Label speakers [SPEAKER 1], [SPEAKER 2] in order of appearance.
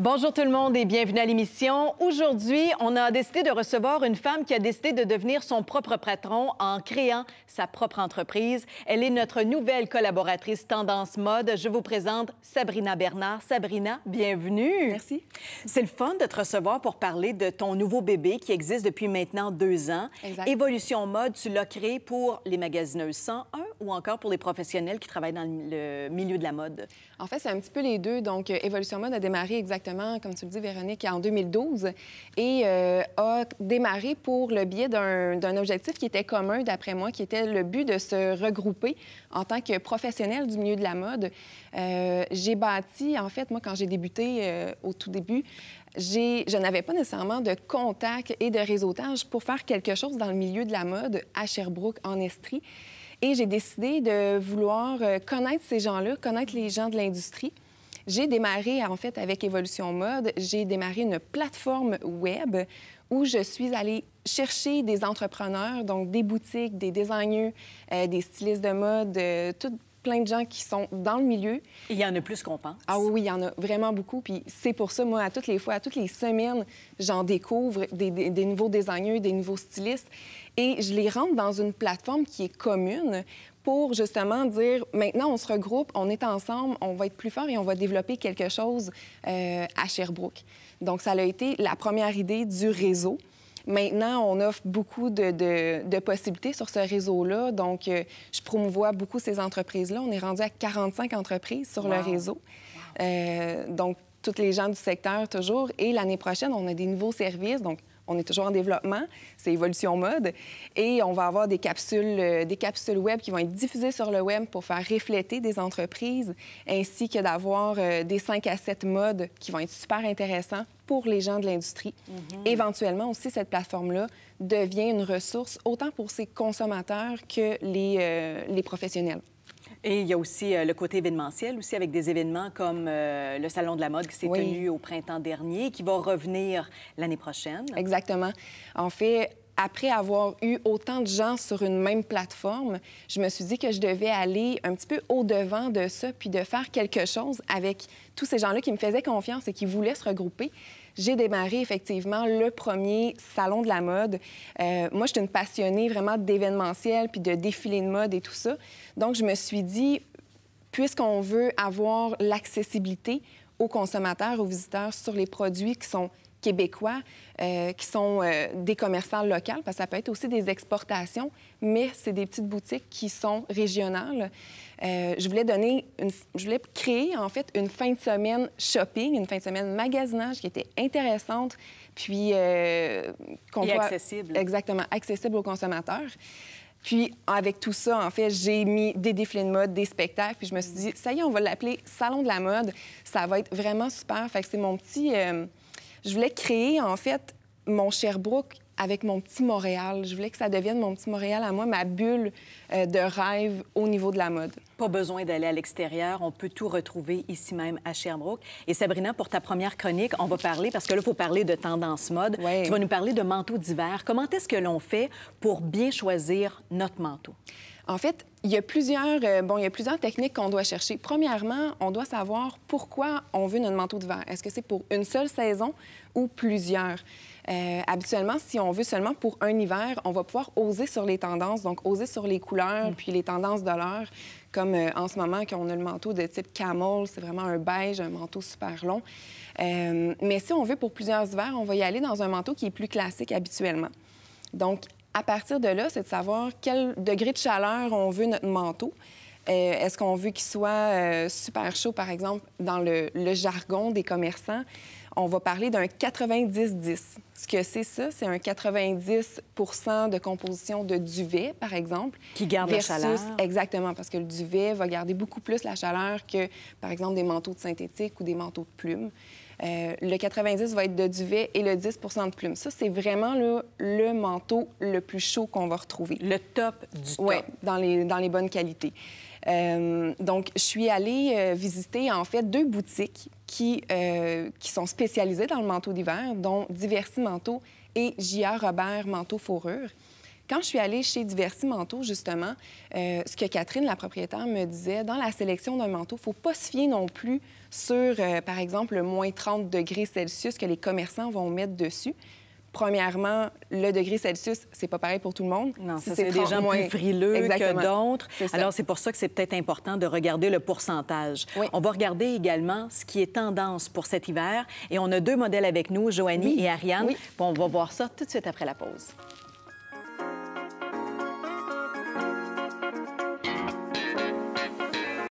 [SPEAKER 1] Bonjour tout le monde et bienvenue à l'émission. Aujourd'hui, on a décidé de recevoir une femme qui a décidé de devenir son propre patron en créant sa propre entreprise. Elle est notre nouvelle collaboratrice Tendance Mode. Je vous présente Sabrina Bernard. Sabrina, bienvenue.
[SPEAKER 2] Merci.
[SPEAKER 1] C'est le fun de te recevoir pour parler de ton nouveau bébé qui existe depuis maintenant 2 ans.
[SPEAKER 2] Exact.
[SPEAKER 1] Évolution Mode, tu l'as créé pour les magasineuses 101 ou encore pour les professionnels qui travaillent dans le milieu de la mode?
[SPEAKER 2] En fait, c'est un petit peu les deux. Donc, Évolution Mode a démarré exactement, comme tu le dis, Véronique, en 2012 et a démarré pour le biais d'un objectif qui était commun, d'après moi, qui était le but de se regrouper en tant que professionnel du milieu de la mode. J'ai bâti, en fait, moi, quand j'ai débuté au tout début, je n'avais pas nécessairement de contact et de réseautage pour faire quelque chose dans le milieu de la mode à Sherbrooke, en Estrie. Et j'ai décidé de vouloir connaître ces gens-là, connaître les gens de l'industrie. J'ai démarré, en fait, avec Évolution Mode, j'ai démarré une plateforme web où je suis allée chercher des entrepreneurs, donc des boutiques, des designers, des stylistes de mode, tout plein de gens qui sont dans le milieu.
[SPEAKER 1] Il y en a plus qu'on pense.
[SPEAKER 2] Ah oui, il y en a vraiment beaucoup. Puis c'est pour ça, moi, à toutes les fois, à toutes les semaines, j'en découvre des nouveaux designers, des nouveaux stylistes. Et je les rentre dans une plateforme qui est commune pour justement dire, maintenant, on se regroupe, on est ensemble, on va être plus fort et on va développer quelque chose à Sherbrooke. Donc, ça a été la première idée du réseau. Maintenant, on offre beaucoup de possibilités sur ce réseau-là. Donc, je promouvois beaucoup ces entreprises-là. On est rendu à 45 entreprises sur le réseau. Donc, toutes les gens du secteur, toujours. Et l'année prochaine, on a des nouveaux services. Donc, on est toujours en développement. C'est Évolution Mode. Et on va avoir des capsules web qui vont être diffusées sur le web pour faire refléter des entreprises, ainsi que d'avoir des 5 à 7 modes qui vont être super intéressants pour les gens de l'industrie. Éventuellement aussi, cette plateforme-là devient une ressource autant pour ses consommateurs que les professionnels.
[SPEAKER 1] Et il y a aussi le côté événementiel, aussi avec des événements comme le Salon de la mode qui s'est tenu au printemps dernier, qui va revenir l'année prochaine.
[SPEAKER 2] Exactement. En fait, après avoir eu autant de gens sur une même plateforme, je me suis dit que je devais aller un petit peu au-devant de ça, puis de faire quelque chose avec tous ces gens-là qui me faisaient confiance et qui voulaient se regrouper. J'ai démarré effectivement le premier Salon de la mode. Moi, je suis une passionnée vraiment d'événementiel puis de défilés de mode et tout ça. Donc, je me suis dit, puisqu'on veut avoir l'accessibilité aux consommateurs, aux visiteurs sur les produits qui sont québécois, qui sont des commerçants locaux, parce que ça peut être aussi des exportations, mais c'est des petites boutiques qui sont régionales. Je voulais créer, en fait, une fin de semaine shopping, une fin de semaine magasinage qui était intéressante, puis
[SPEAKER 1] accessible.
[SPEAKER 2] Exactement, accessible aux consommateurs. Puis, avec tout ça, en fait, j'ai mis des défilés de mode, des spectacles, puis je me suis dit, ça y est, on va l'appeler Salon de la mode. Ça va être vraiment super. Fait que c'est mon petit... Je voulais créer, en fait, mon Sherbrooke avec mon petit Montréal. Je voulais que ça devienne mon petit Montréal à moi, ma bulle de rêve au niveau de la mode.
[SPEAKER 1] Pas besoin d'aller à l'extérieur. On peut tout retrouver ici même à Sherbrooke. Et Sabrina, pour ta première chronique, on va parler, parce que là, il faut parler de tendance mode.
[SPEAKER 2] Oui.
[SPEAKER 1] Tu vas nous parler de manteaux d'hiver. Comment est-ce que l'on fait pour bien choisir notre manteau?
[SPEAKER 2] En fait, il y a plusieurs techniques qu'on doit chercher. Premièrement, on doit savoir pourquoi on veut notre manteau d'hiver. Est-ce que c'est pour une seule saison ou plusieurs? Habituellement, si on veut seulement pour un hiver, on va pouvoir oser sur les tendances, donc oser sur les couleurs puis les tendances de l'heure, comme en ce moment, qu'on a le manteau de type camel, c'est vraiment un beige, un manteau super long. Mais si on veut pour plusieurs hivers, on va y aller dans un manteau qui est plus classique habituellement. Donc, à partir de là, c'est de savoir quel degré de chaleur on veut notre manteau. Est-ce qu'on veut qu'il soit super chaud, par exemple, dans le jargon des commerçants? On va parler d'un 90-10. Ce que c'est ça, c'est un 90 de composition de duvet, par exemple.
[SPEAKER 1] Qui garde la chaleur.
[SPEAKER 2] Exactement, parce que le duvet va garder beaucoup plus la chaleur que, par exemple, des manteaux de synthétique ou des manteaux de plumes. Le 90 va être de duvet et le 10 de plumes. Ça, c'est vraiment là, le manteau le plus chaud qu'on va retrouver.
[SPEAKER 1] Le top du top.
[SPEAKER 2] Oui, dans les bonnes qualités. Donc, je suis allée visiter, en fait, 2 boutiques qui sont spécialisés dans le manteau d'hiver, dont Diversi Manteau et J.A. Robert Manteau Fourrure. Quand je suis allée chez Diversi Manteau, justement, ce que Catherine, la propriétaire, me disait, dans la sélection d'un manteau, il ne faut pas se fier non plus sur, par exemple, le moins 30 degrés Celsius que les commerçants vont mettre dessus. Premièrement, le degré Celsius, c'est pas pareil pour tout le monde.
[SPEAKER 1] Non, si c'est des gens plus frileux
[SPEAKER 2] Exactement.
[SPEAKER 1] que d'autres.
[SPEAKER 2] C'est
[SPEAKER 1] Alors, c'est pour ça que c'est peut-être important de regarder le pourcentage.
[SPEAKER 2] Oui.
[SPEAKER 1] On va regarder également ce qui est tendance pour cet hiver. Et on a deux modèles avec nous, Joanie et Ariane.
[SPEAKER 2] Oui.
[SPEAKER 1] Bon, on va voir ça tout de suite après la pause.